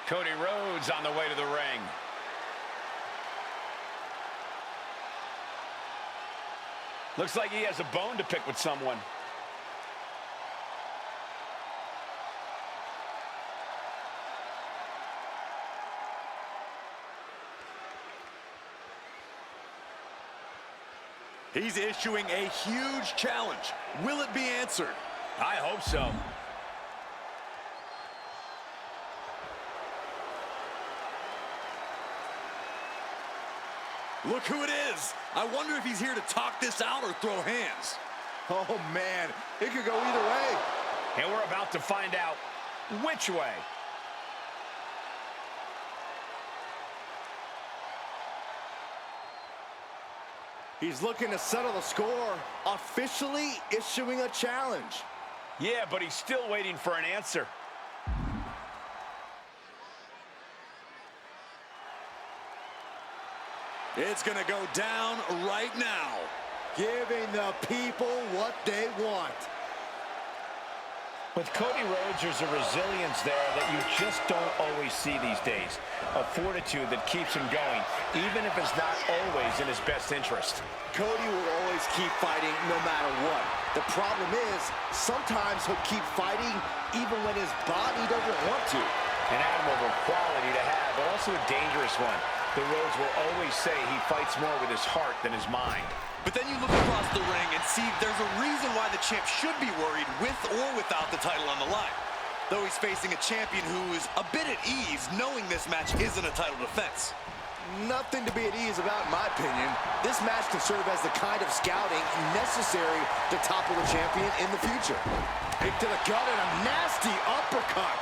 Cody Rhodes on the way to the ring. Looks like he has a bone to pick with someone. He's issuing a huge challenge. Will it be answered? I hope so. Look who it is. I wonder if he's here to talk this out or throw hands. Oh, man. It could go either way. And we're about to find out which way. He's looking to settle the score, officially issuing a challenge. Yeah, but he's still waiting for an answer. It's going to go down right now. Giving the people what they want. With Cody Rhodes, there's a resilience there that you just don't always see these days. A fortitude that keeps him going, even if it's not always in his best interest. Cody will always keep fighting no matter what. The problem is, sometimes he'll keep fighting even when his body doesn't want to. An admirable quality to have, but also a dangerous one. The Rhodes will always say he fights more with his heart than his mind. But then you look across the ring and see there's a reason why the champ should be worried with or without the title on the line. Though he's facing a champion who is a bit at ease knowing this match isn't a title defense. Nothing to be at ease about, in my opinion. This match can serve as the kind of scouting necessary to topple the champion in the future. Kick to the gut and a nasty uppercut.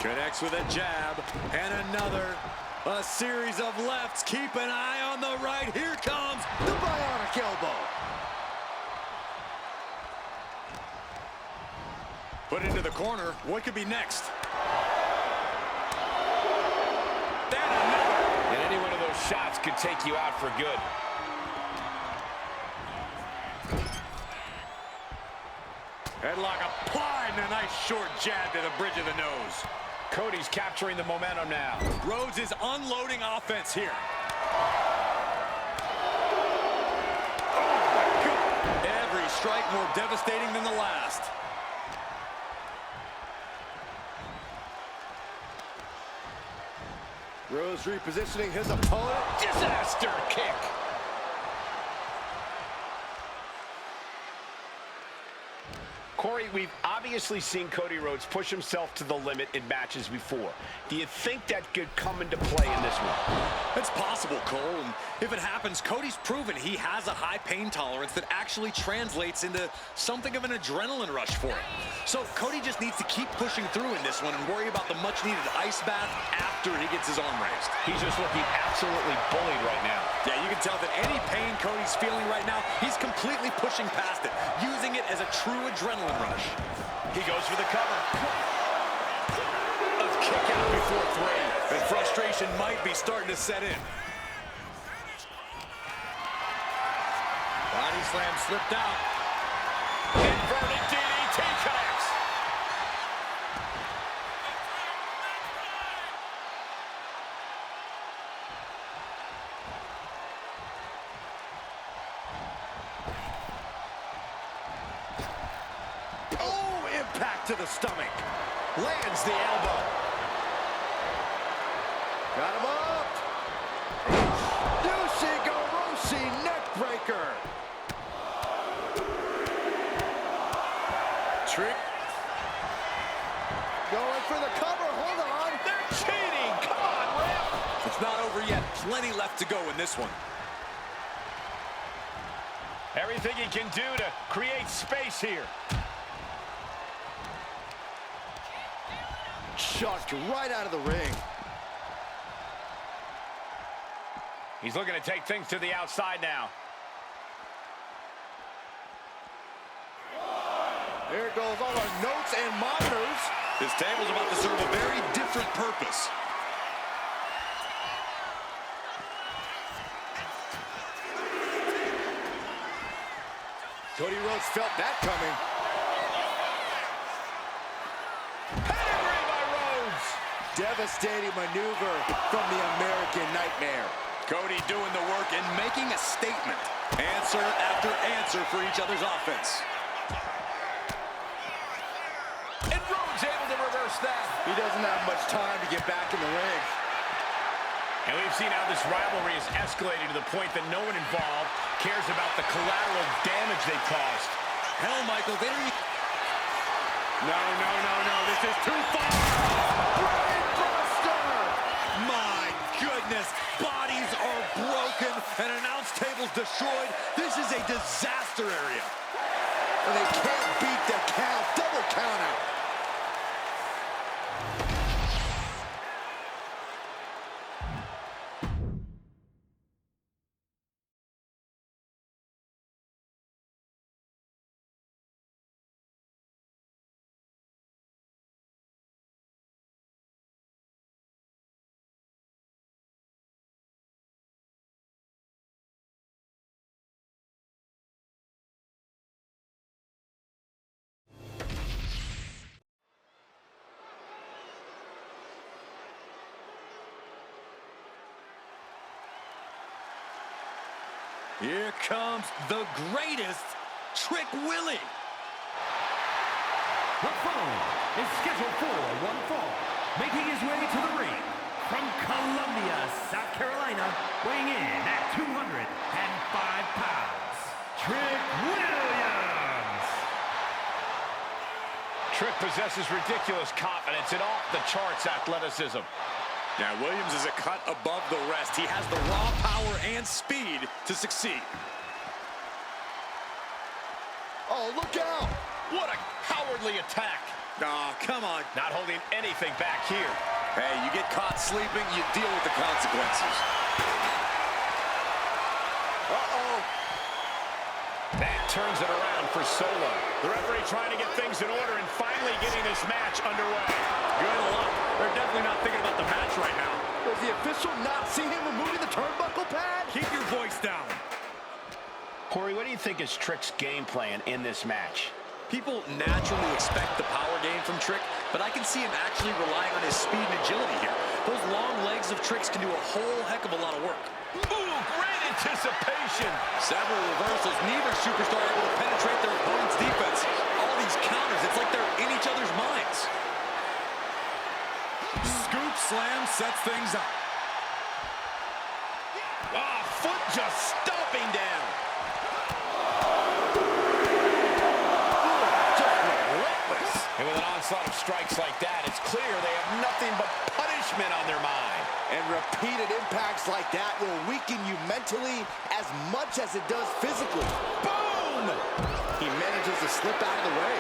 Connects with a jab and another. A series of lefts. Keep an eye on the right. Here comes the bionic elbow. Put into the corner. What could be next? And any one of those shots could take you out for good. Headlock applied and a nice short jab to the bridge of the nose. Cody's capturing the momentum now. Rhodes is unloading offense here. Oh my God. Every strike more devastating than the last. Rhodes repositioning his opponent. Disaster kick. Corey, we've obviously seen Cody Rhodes push himself to the limit in matches before. Do you think that could come into play in this one? It's possible, Cole, and if it happens, Cody's proven he has a high pain tolerance that actually translates into something of an adrenaline rush for him. So Cody just needs to keep pushing through in this one and worry about the much-needed ice bath after he gets his arm raised. He's just looking absolutely bullied right now. Yeah, you can tell that any pain Cody's feeling right now, he's completely pushing past it, using it as a true adrenaline rush. He goes for the cover. A kick out before three. And frustration might be starting to set in. Body slam slipped out. Inverted DDT connects. Oh, impact to the stomach. Lands the elbow. Got him up. Ushigoroshi neckbreaker. Trick. Going for the cover. Hold on. They're cheating. Come on, ref. It's not over yet. Plenty left to go in this one. Everything he can do to create space here. Chucked right out of the ring. He's looking to take things to the outside now. There goes all our notes and monitors. This table's about to serve a very different purpose. Cody Rhodes felt that coming. Pedigree by Rhodes. devastating maneuver from the American Nightmare. Cody doing the work and making a statement. Answer after answer for each other's offense. And Rhodes able to reverse that. He doesn't have much time to get back in the ring. And we've seen how this rivalry is escalating to the point that no one involved cares about the collateral damage they caused. Hell, Michael, they don't even... No, this is too far! Brainbuster! My goodness, bodies are broken and announce tables destroyed. This is a disaster area. And they can't beat the count. Double count out. Here comes the greatest, Trick Willie. The foe is scheduled for one fall, making his way to the ring from Columbia, South Carolina, weighing in at 205 pounds, Trick Williams. Trick possesses ridiculous confidence and off-the-charts athleticism. Now, Williams is a cut above the rest. He has the raw power and speed to succeed. Oh, look out! What a cowardly attack. Aw, come on. Not holding anything back here. Hey, you get caught sleeping, you deal with the consequences. Uh-oh. That turns it around for Solo. The referee trying to get things in order and finally getting this match underway. Good luck. They're definitely not thinking about the match right now. Does the official not see him removing the turnbuckle pad? Keep your voice down. Corey, what do you think is Trick's game plan in this match? People naturally expect the power game from Trick, but I can see him actually relying on his speed and agility here. Those long legs of Tricks can do a whole heck of a lot of work. Ooh, great anticipation. Several reversals, neither superstar able to penetrate their opponent's defense. All these counters, it's like they're in each other's minds. Scoop slam sets things up. Ah, foot just stomping down. Just relentless. And with an onslaught of strikes like that, it's clear they have nothing but punishment on their mind. And repeated impacts like that will weaken you mentally as much as it does physically. Boom! He manages to slip out of the way.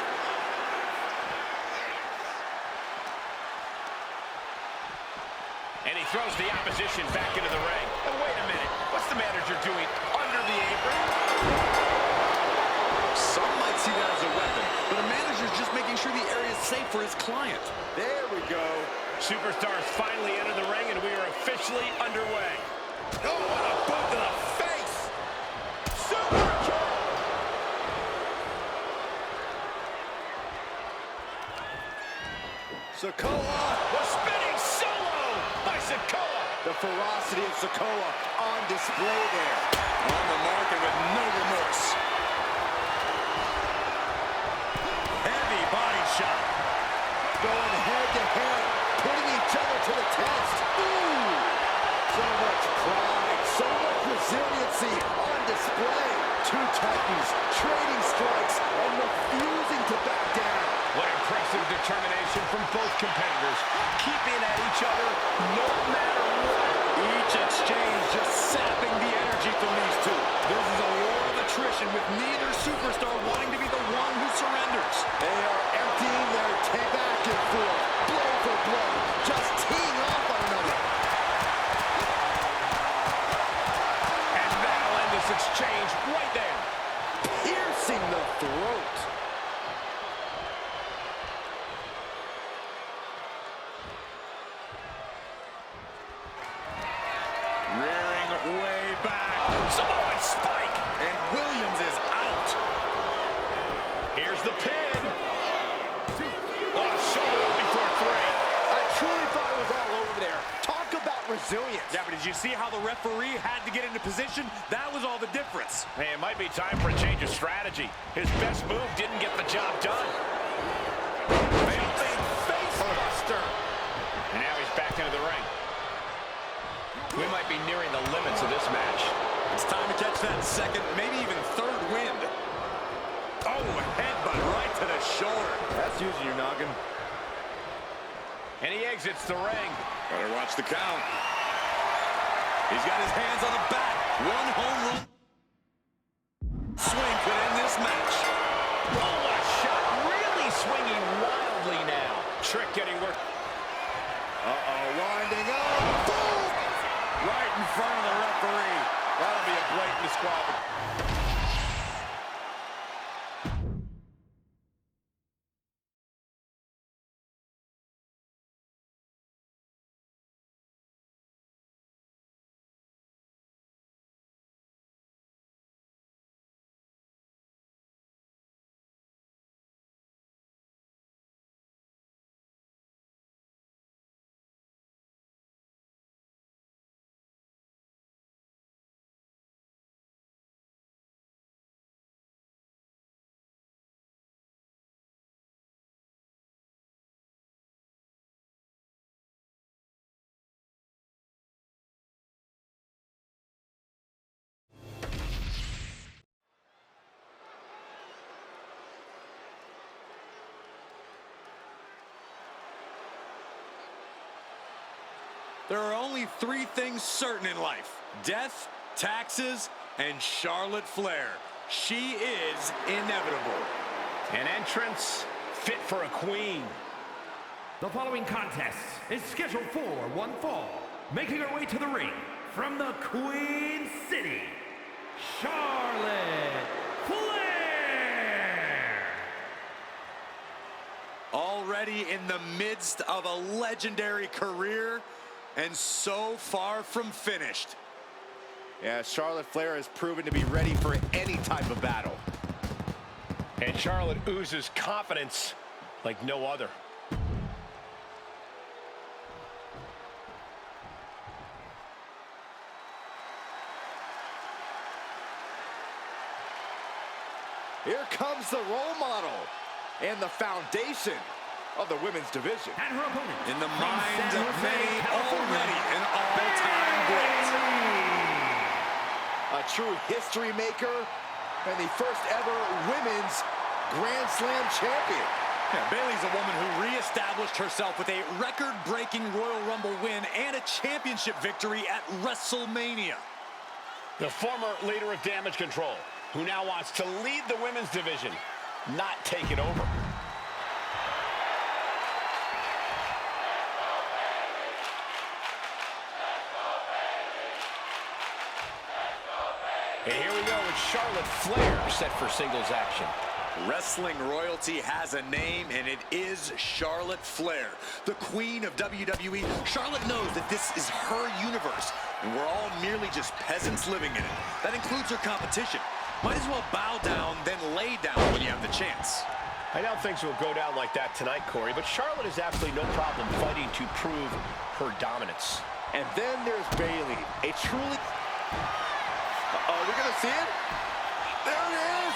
And he throws the opposition back into the ring. And wait a minute, what's the manager doing under the apron? Some might see that as a weapon, but the manager's just making sure the area is safe for his client. There we go. Superstars finally enter the ring, and we are officially underway. Oh, what a boot to the face! Super kick! Sikoa. The spinning solo by Sikoa. The ferocity of Sikoa on display there. On the mark and with no remorse. Heavy body shot. Going head to head, putting each other to the test. Ooh! So much pride, so much resiliency on display. Two titans trading strikes and refusing to back down. What impressive determination from both competitors, keeping at each other no matter what. Each exchange just sapping the energy from these two. This is a war of attrition with neither superstar wanting to be the one who surrenders. They are emptying their tank back and forth, blow for blow, just teeing off on another. And that'll end this exchange right there. Piercing the throat. Rearing way back. Samoan spike. And Williams is out. Here's the pin. Oh, shoulder up before three. resilience. Yeah, but did you see how the referee had to get into position? That was all the difference. Hey, it might be time for a change of strategy. His best move didn't get the job done. Jumping face buster. And now he's back into the ring. We might be nearing the limits of this match. It's time to catch that second, maybe even third wind. Oh, headbutt right to the shoulder. That's using your noggin. And he exits the ring. Better watch the count. He's got his hands on the back. One home run swing could end this match. Oh, what a shot. Really swinging wildly now. Trick getting work. Winding up. Boom! Right in front of the referee. That'll be a blatant disqualification. There are only three things certain in life: death, taxes, and Charlotte Flair. She is inevitable. An entrance fit for a queen. The following contest is scheduled for one fall. Making her way to the ring from the Queen City, Charlotte Flair. Already in the midst of a legendary career, and so far from finished. Yeah, Charlotte Flair has proven to be ready for any type of battle. And Charlotte oozes confidence like no other. Here comes the role model and the foundation of the women's division. And her opponent, In the from minds San of Jose, many, California, already an all-time great. A true history maker and the first ever women's Grand Slam champion. Yeah, Bayley's a woman who reestablished herself with a record-breaking Royal Rumble win and a championship victory at WrestleMania. The former leader of Damage Control, who now wants to lead the women's division, not take it over. And here we go with Charlotte Flair set for singles action. Wrestling royalty has a name, and it is Charlotte Flair, the queen of WWE. Charlotte knows that this is her universe, and we're all merely just peasants living in it. That includes her competition. Might as well bow down, then lay down when you have the chance. I don't think will go down like that tonight, Corey, but Charlotte has absolutely no problem fighting to prove her dominance. And then there's Bayley, a truly... we're gonna see it? There it is!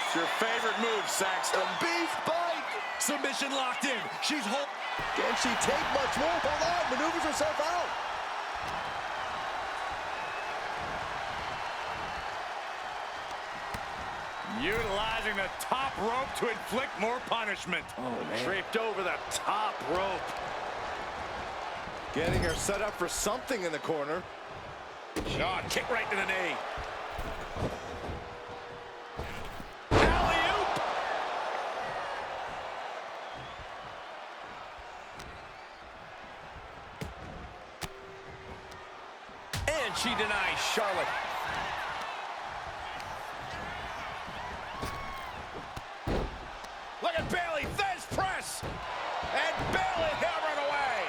It's your favorite move, Saxton. The beast bite! Submission locked in. She's holding. Can she take much more? Hold on, maneuvers herself out. Utilizing the top rope to inflict more punishment. Oh, man. Draped over the top rope. Getting her set up for something in the corner. Oh, kick right to the knee. Alley-oop! And she denies Charlotte. Look at Bayley, Fez press! And Bayley hammering away!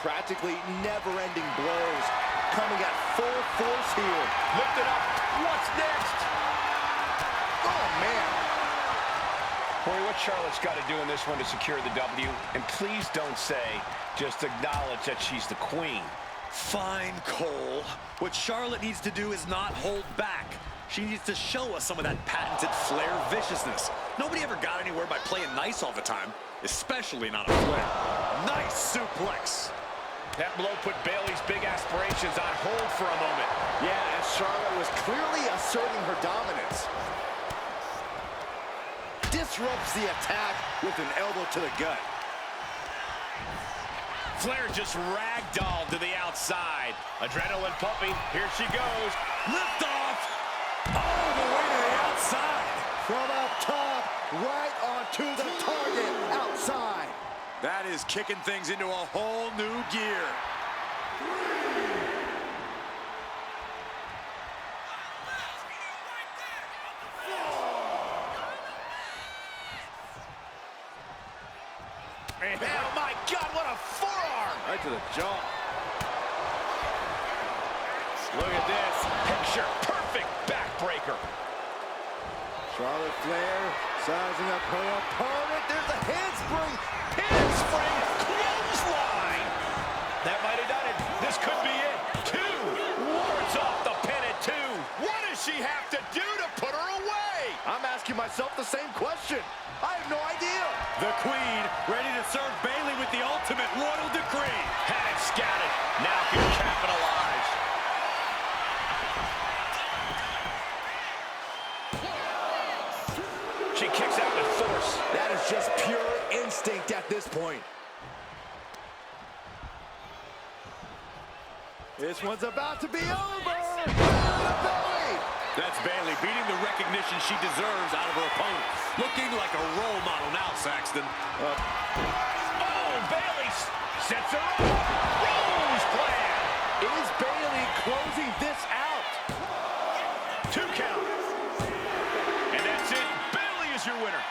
Practically never-ending blows coming at full force here. Lift it up. What's next? Oh, man. Corey, what Charlotte's got to do in this one to secure the W? And please don't say, just acknowledge that she's the queen. Fine, Cole. What Charlotte needs to do is not hold back. She needs to show us some of that patented Flair viciousness. Nobody ever got anywhere by playing nice all the time, especially not a Flair. Nice suplex. That blow put Bayley's big aspirations on hold for a moment. Yeah, and Charlotte was clearly asserting her dominance. Disrupts the attack with an elbow to the gut. Flair just ragdolled to the outside. Adrenaline pumping. Here she goes. Lift off. All the way to the outside. From up top, right onto the target, outside. That is kicking things into a whole new gear. Oh my God, what a forearm! Right to the jaw. Look at this. Picture perfect backbreaker. Charlotte Flair sizing up her opponent. There's a handspring. Handspring clothesline. That might have done it. This could be it. 2. Wards off the pin at 2. What does she have to do to put her away? I'm asking myself the same question. I have no idea. The Queen ready to serve Bayley with the ultimate royal decree. Had it scouted. Now can capitalize. She kicks out with force. That is just pure instinct at this point. This one's about to be over. That's Bayley beating the recognition she deserves out of her opponent. Looking like a role model now, Saxton. Oh, Bayley sets her up. Rose plan. Is Bayley closing this out? 2 count. And that's it. Bayley is your winner.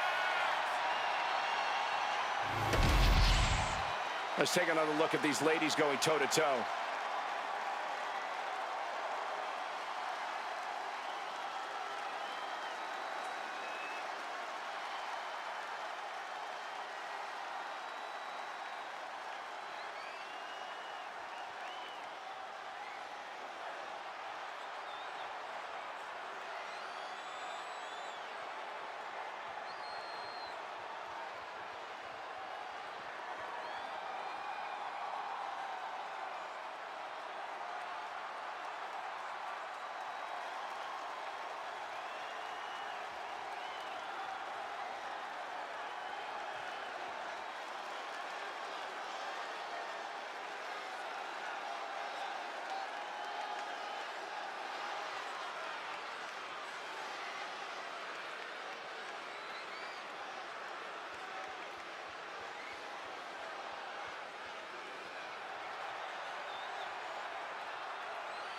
Let's take another look at these ladies going toe-to-toe.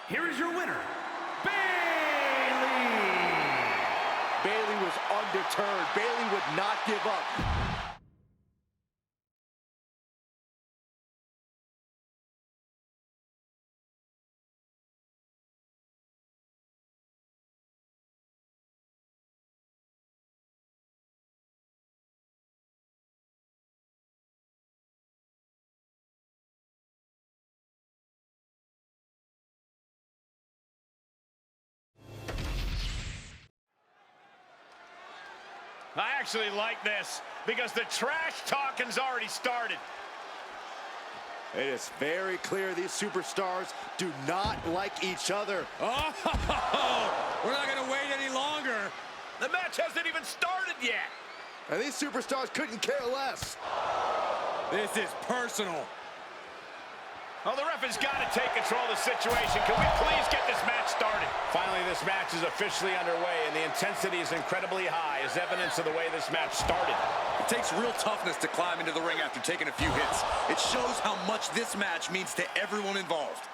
Here is your winner, Bayley! Bayley was undeterred. Bayley would not give up. I actually like this because the trash talking's already started. It is very clear these superstars do not like each other. Oh, we're not going to wait any longer. The match hasn't even started yet. And these superstars couldn't care less. This is personal. Oh, the ref has got to take control of the situation. Can we please get this match started? Finally, this match is officially underway, and the intensity is incredibly high, as evidence of the way this match started. It takes real toughness to climb into the ring after taking a few hits. It shows how much this match means to everyone involved.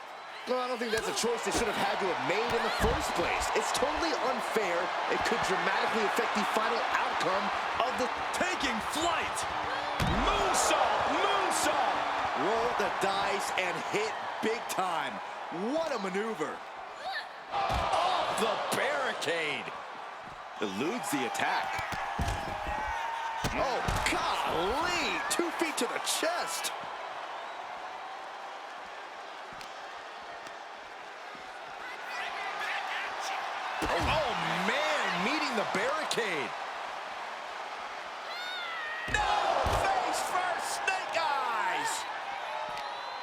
No, I don't think that's a choice they should have had to have made in the first place. It's totally unfair. It could dramatically affect the final outcome of the Taking flight. Moonsault! Moonsault! roll the dice and hit big time. What a maneuver. Off the barricade. Eludes the attack. Oh, golly. 2 feet to the chest. barricade. No! Face first, snake eyes!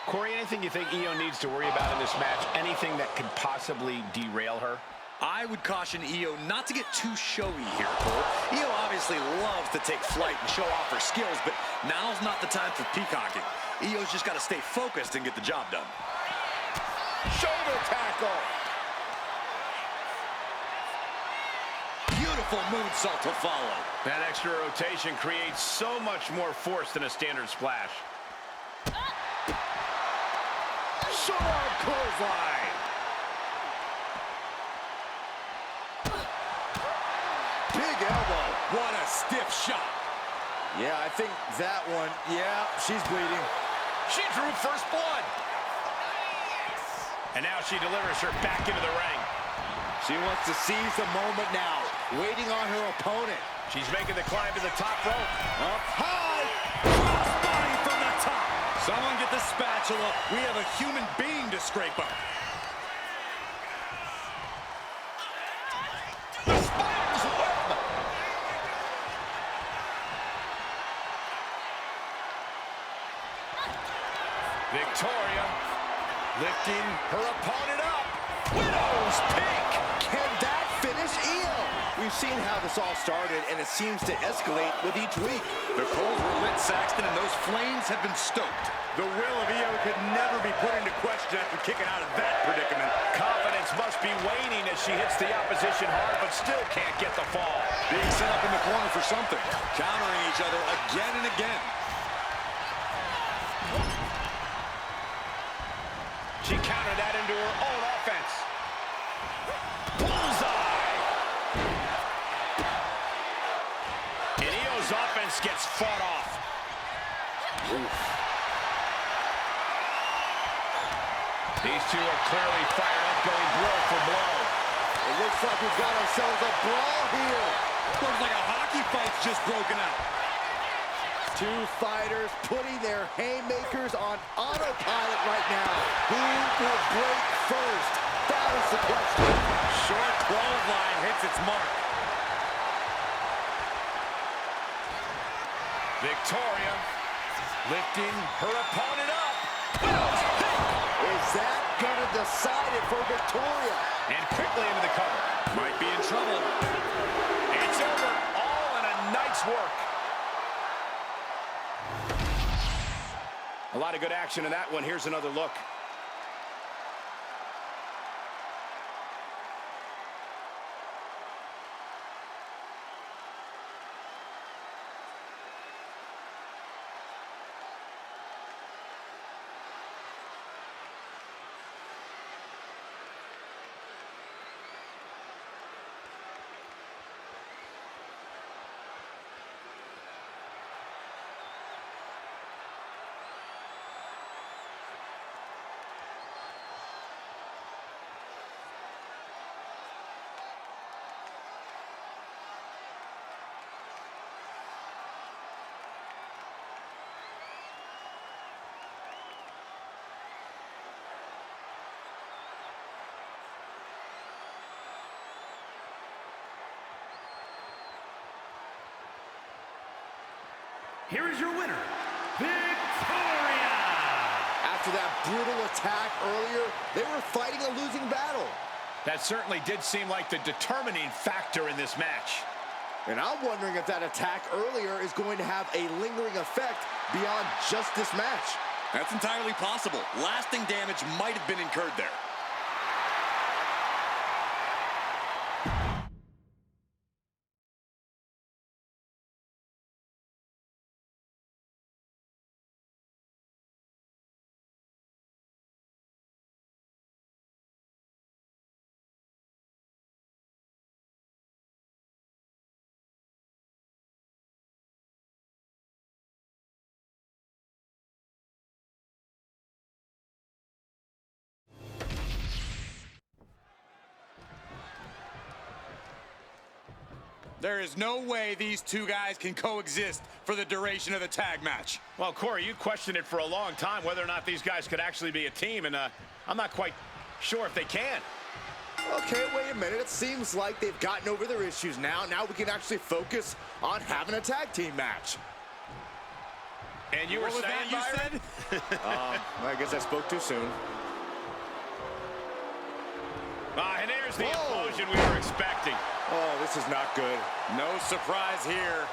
Corey, anything you think Io needs to worry about in this match? Anything that could possibly derail her? I would caution Io not to get too showy here, Cole. Io obviously loves to take flight and show off her skills, but now's not the time for peacocking. Io's just got to stay focused and get the job done. Shoulder tackle. Beautiful moonsault to follow. That extra rotation creates so much more force than a standard splash. Short arm clothesline. Big elbow. What a stiff shot. Yeah, I think that one, yeah, she's bleeding. She drew first blood. And now she delivers her back into the ring. She wants to seize the moment now, waiting on her opponent. She's making the climb to the top rope. Up high. Crossbody from the top. Someone get the spatula. We have a human being to scrape up. The spider's web. Victoria lifting her opponent up. Widow's peak. Can that finish Io? We've seen how this all started, and it seems to escalate with each week. The coals were lit, Saxton, and those flames have been stoked. The will of Io could never be put into question after kicking out of that predicament. Confidence must be waning as she hits the opposition hard, but still can't get the fall. Being set up in the corner for something. Countering each other again and again. She countered that into her own offense. Bullseye! And Io's offense gets fought off. These two are clearly fired up, going blow for blow. It looks like we've got ourselves a brawl here. Looks like a hockey fight's just broken out. Two fighters putting their haymakers on autopilot right now. Who will break first? That is the question. Short clothesline hits its mark. Victoria lifting her opponent up. Is that gonna decide it for Victoria? And quickly into the cover. Might be in trouble. It's over. All in a night's work. A lot of good action in that one. Here's another look. Here is your winner, Victoria! After that brutal attack earlier, they were fighting a losing battle. That certainly did seem like the determining factor in this match. And I'm wondering if that attack earlier is going to have a lingering effect beyond just this match. That's entirely possible. Lasting damage might have been incurred there. There is no way these two guys can coexist for the duration of the tag match. Well, Corey, you questioned it for a long time whether or not these guys could actually be a team, and I'm not quite sure if they can. Okay, wait a minute. It seems like they've gotten over their issues now. Now we can actually focus on having a tag team match. And you were saying, Byron? I guess I spoke too soon. And there's the explosion we were expecting. Oh, this is not good. No surprise here.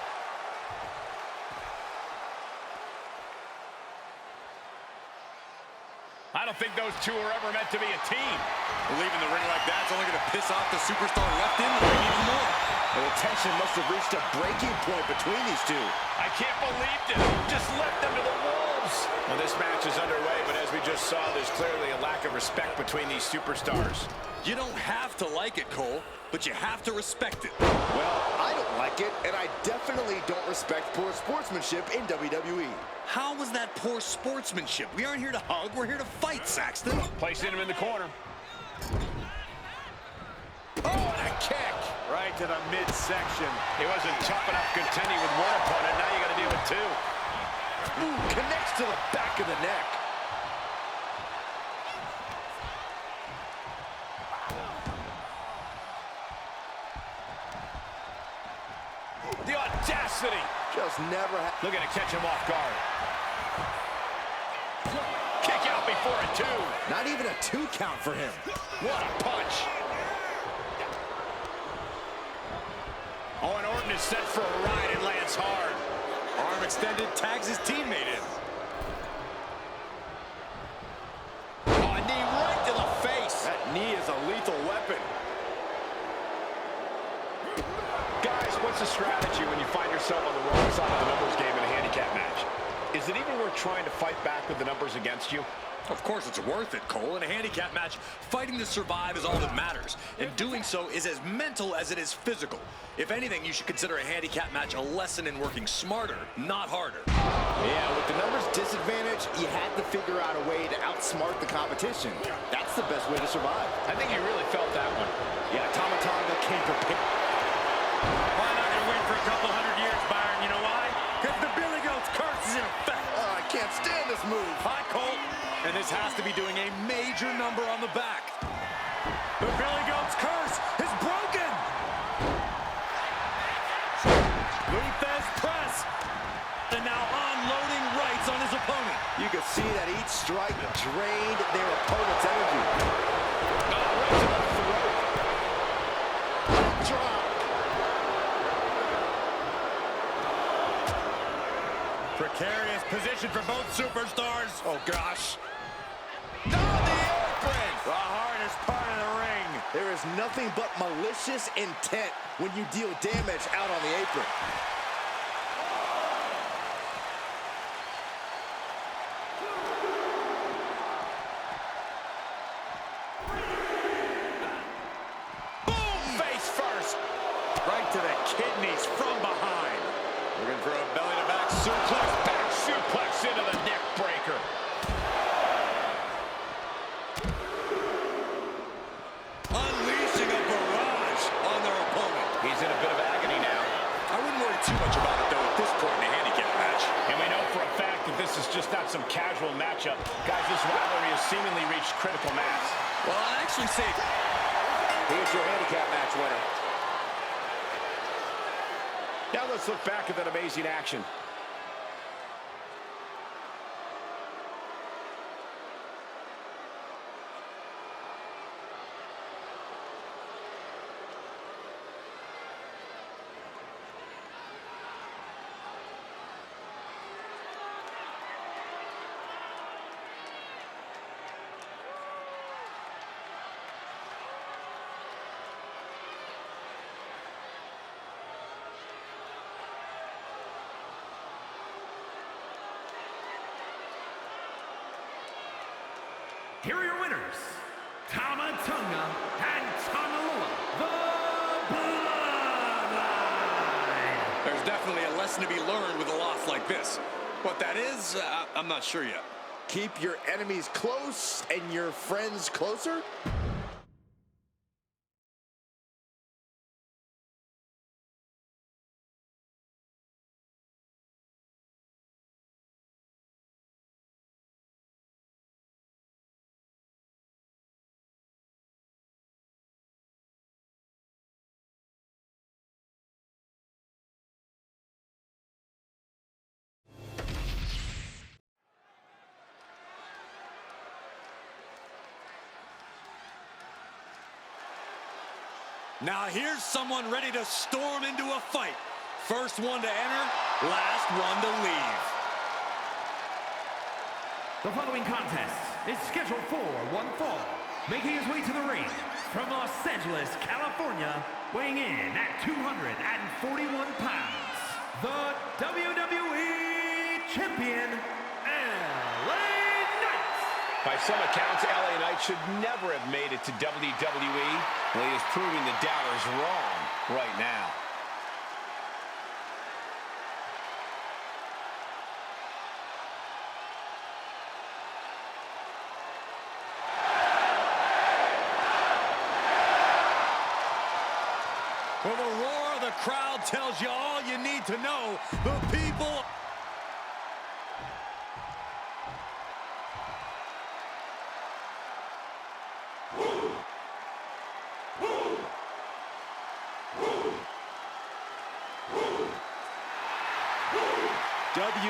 I don't think those two were ever meant to be a team. Leaving the ring like that's only going to piss off the superstar left in the ring even more. The tension must have reached a breaking point between these two. I can't believe it. Just left them to the wolves. Well, this match is underway, but as we just saw, there's clearly a lack of respect between these superstars. You don't have to like it, Cole, but you have to respect it. Well, I don't like it, and I definitely don't respect poor sportsmanship in WWE. How was that poor sportsmanship? We aren't here to hug, we're here to fight, Saxton. Placing him in the corner. Oh, and a kick. Right to the midsection. He wasn't tough enough contending with one opponent. Now you got to deal with two. Ooh, connects to the back of the neck. The audacity. Just never Looking to catch him off guard. Kick out before a two. Not even a 2 count for him. What a punch. Oh, and Orton is set for a ride and lands hard. Arm extended, tags his teammate in. Oh, a knee right to the face. That knee is a lethal weapon. Guys, what's the strategy when you find yourself on the wrong side of the numbers game in a handicap match? Is it even worth trying to fight back with the numbers against you? Of course it's worth it, Cole. In a handicap match, fighting to survive is all that matters. And doing so is as mental as it is physical. If anything, you should consider a handicap match a lesson in working smarter, not harder. Yeah, with the numbers disadvantage, you had to figure out a way to outsmart the competition. That's the best way to survive. I think you really felt that one. Yeah, Tama Tonga came prepared. Why not going to win for a couple hundred years, Byron? You know why? Because the Billy Goat's curse is in effect. Oh, I can't stand this move. Hi, Colt. And this has to be doing a major number on the back. The Billy Goat's curse is broken. Luthez press. And now unloading rights on his opponent. You could see that each strike drained their opponent's energy. Right to the throat. Drop. Precarious position for both superstars. Oh, gosh. No, the apron. The hardest part of the ring. There is nothing but malicious intent when you deal damage out on the apron. Boom, face first. Right to the kidneys from behind. Looking for a belly-to-back suplex. Back suplex into the neck breaker. Unleashing a barrage on their opponent. He's in a bit of agony now. I wouldn't worry too much about it, though, at this point in the handicap match. And we know for a fact that this is just not some casual matchup. Guys, this rivalry has seemingly reached critical mass. Well, I'd actually say Here's your handicap match winner. Now let's look back at that amazing action. Here are your winners, Tama Tonga and Tangaloa, the Bloodline. there's definitely a lesson to be learned with a loss like this. What that is, I'm not sure yet. Keep your enemies close and your friends closer? Now here's someone ready to storm into a fight. First one to enter, last one to leave. The following contest is scheduled for one fall. Making his way to the ring from Los Angeles, California, weighing in at 241 pounds, the WWE Champion, LA Knight. By some accounts, LA Knight should never have made it to WWE. Well, he is proving the doubters wrong right now. Well, the roar of the crowd tells you all you need to know. The people...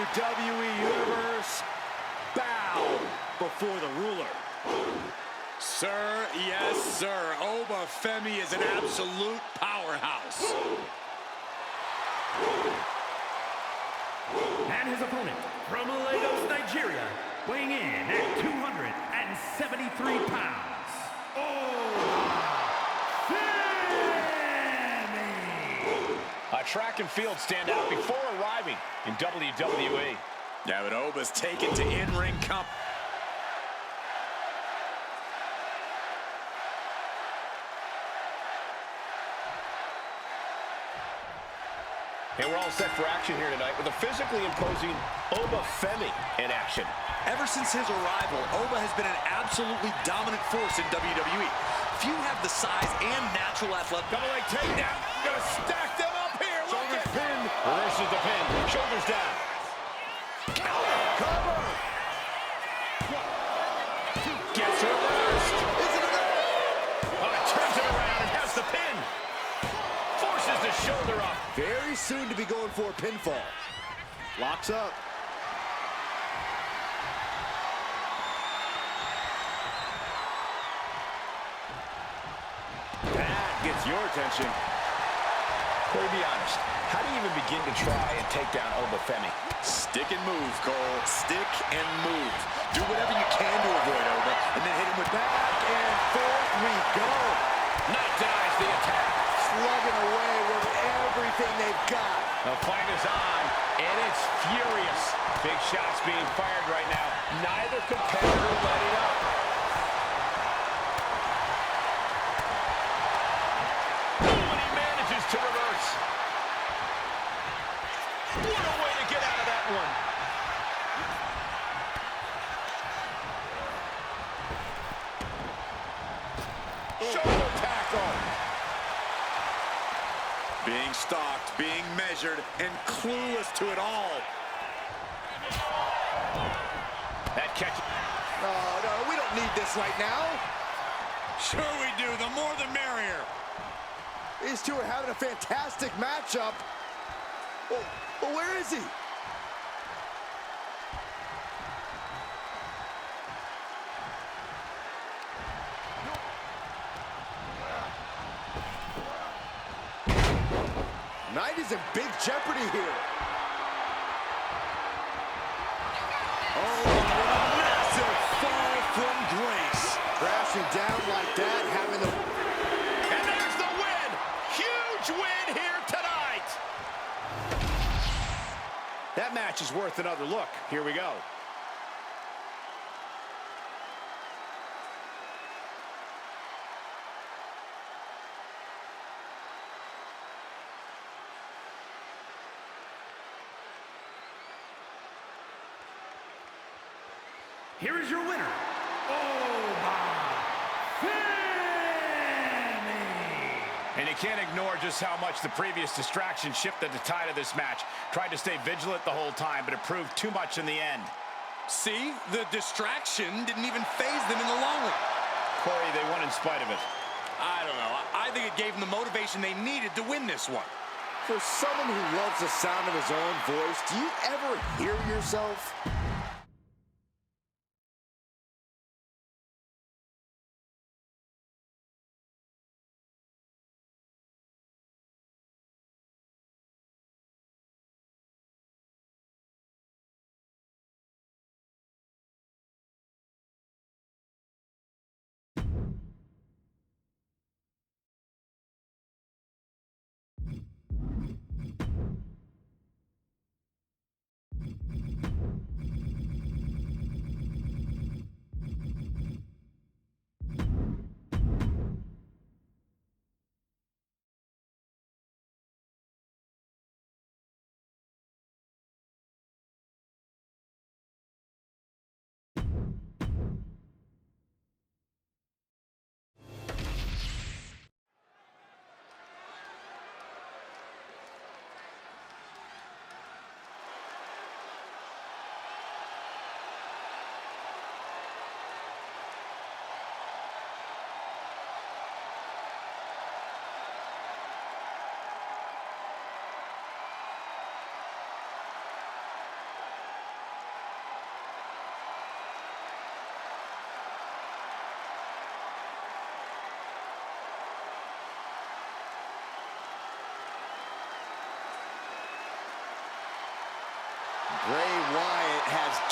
WWE Universe, bow before the ruler. Sir, yes, sir. Oba Femi is an absolute powerhouse. And his opponent from Lagos, Nigeria, weighing in at 273 pounds, A track and field standout before arriving in WWE. Yeah, but Oba's taken to in-ring comp. And we're all set for action here tonight with a physically imposing Oba Femi in action. Ever since his arrival, Oba has been an absolutely dominant force in WWE. Few have the size and natural athletic. Double leg takedown. Gonna stack them up here. Shoulders pinned. Reverses the pin. Shoulders down. Cover. Gets reversed. Is it enough? Oh, it turns it around and has the pin. Forces the shoulder up. Very soon to be going for a pinfall. Locks up. That gets your attention. Corey, be honest. How do you even begin to try and take down Oba Femi? Stick and move, Cole. Stick and move. Do whatever you can to avoid Oba, and then hit him with Back and forth we go. Knight denies the attack. Slugging away with everything they've got. The fight is on, and it's furious. Big shots being fired right now. Neither competitor letting up. Oh, and he manages to reverse. What a way to get out of that one. Shoulder tackle. being stalked, being measured, and clueless to it all. That catch. No, we don't need this right now. Sure we do. The more the merrier. These two are having a fantastic matchup. Well, where is he? Knight is in big jeopardy here. Oh, what a massive fall from grace. Crashing down like that, having the... And there's the win! Huge win here tonight! That match is worth another look. Here we go. Here is your winner, Wwe. And you can't ignore just how much the previous distraction shifted the tide of this match. Tried to stay vigilant the whole time, but it proved too much in the end. See, the distraction didn't even faze them in the long run. Corey, they won in spite of it. I don't know. I think it gave them the motivation they needed to win this one. For someone who loves the sound of his own voice, do you ever hear yourself?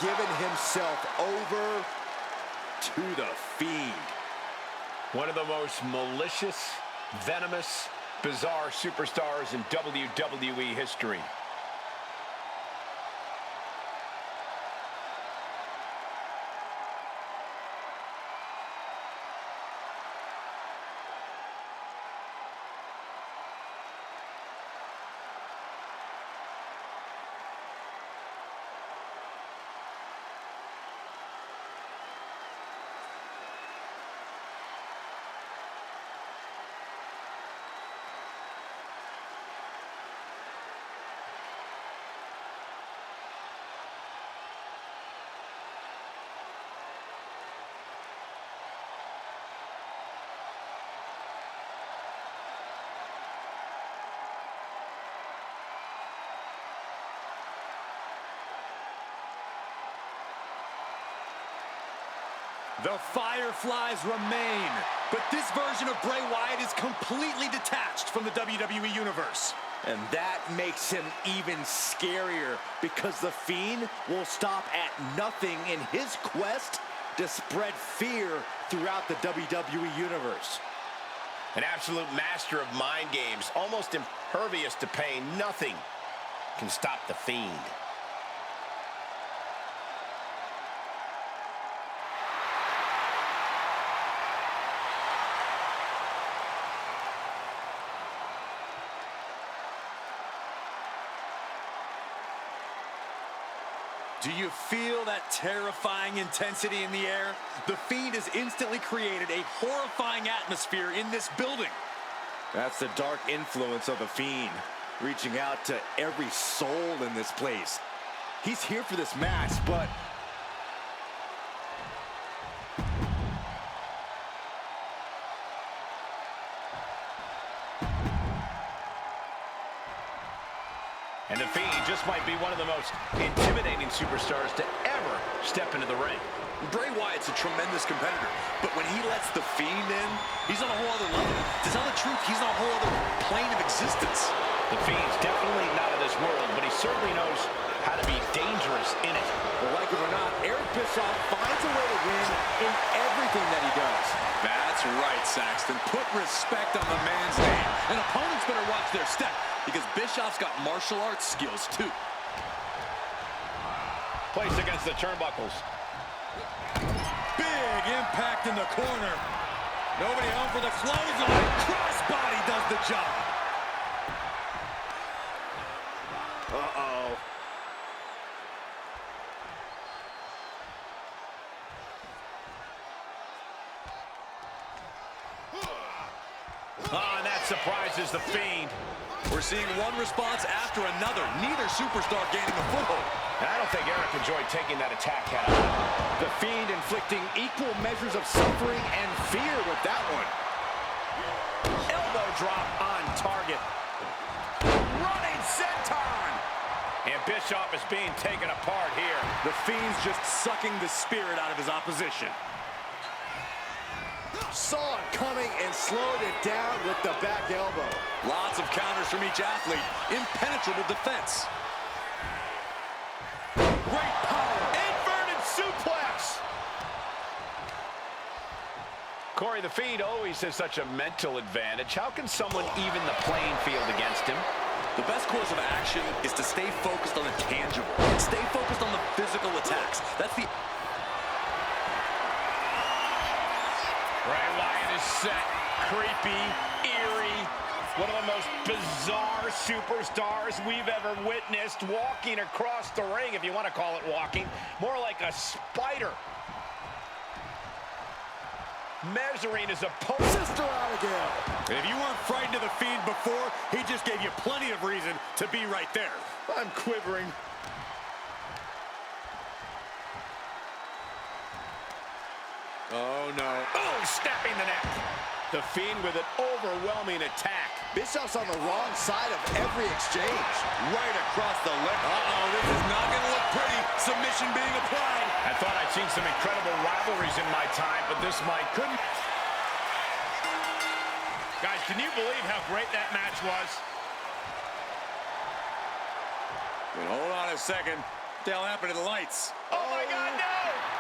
given himself over to the Fiend. One of the most malicious, venomous, bizarre superstars in WWE history. The Fireflies remain, but this version of Bray Wyatt is completely detached from the WWE Universe. And that makes him even scarier because the Fiend will stop at nothing in his quest to spread fear throughout the WWE Universe. An absolute master of mind games, almost impervious to pain. Nothing can stop the Fiend. Do you feel that terrifying intensity in the air? The Fiend has instantly created a horrifying atmosphere in this building. That's the dark influence of the Fiend, reaching out to every soul in this place. He's here for this match, but And the Fiend just might be one of the most intimidating superstars to ever step into the ring. Bray Wyatt's a tremendous competitor, but when he lets the Fiend in, he's on a whole other level. To tell the truth, he's on a whole other plane of existence. The Fiend's definitely not of this world, but he certainly knows how to be dangerous in it. well, like it or not, Eric Bischoff finds a way to win in everything that he does. That's right, Saxton. Put respect on the man's name. And opponents better watch their step, because Bischoff's got martial arts skills, too. Placed against the turnbuckles. Big impact in the corner. Nobody home for the clothesline. Crossbody does the job. Uh-oh. And that surprises the Fiend. We're seeing one response after another. Neither superstar gaining a foothold. And I don't think Eric enjoyed taking that attack head on. The Fiend inflicting equal measures of suffering and fear with that one. Elbow drop on target. Running senton. And Bischoff is being taken apart here. The Fiend's just sucking the spirit out of his opposition. Saw it coming and slowed it down with the back elbow. Lots of counters from each athlete. Impenetrable defense. Great power. Inverted suplex. Corey, the Fiend always has such a mental advantage. How can someone even the playing field against him? The best course of action is to stay focused on the tangible. Stay focused on the physical attacks. That's the... Bray Wyatt is set, creepy, eerie, one of the most bizarre superstars we've ever witnessed, walking across the ring, if you want to call it walking, more like a spider. Measuring his opponent. Sister Abigail. If you weren't frightened of the Fiend before, he just gave you plenty of reason to be right there. I'm quivering. Oh, no. Oh, snapping the neck. The Fiend with an overwhelming attack. Bischoff's on the wrong side of every exchange. Right across the lip. Uh-oh, this is not going to look pretty. Submission being applied. I thought I'd seen some incredible rivalries in my time, but this might couldn't. Guys, can you believe how great that match was? But hold on a second. They'll happen to the lights. Oh my God, no!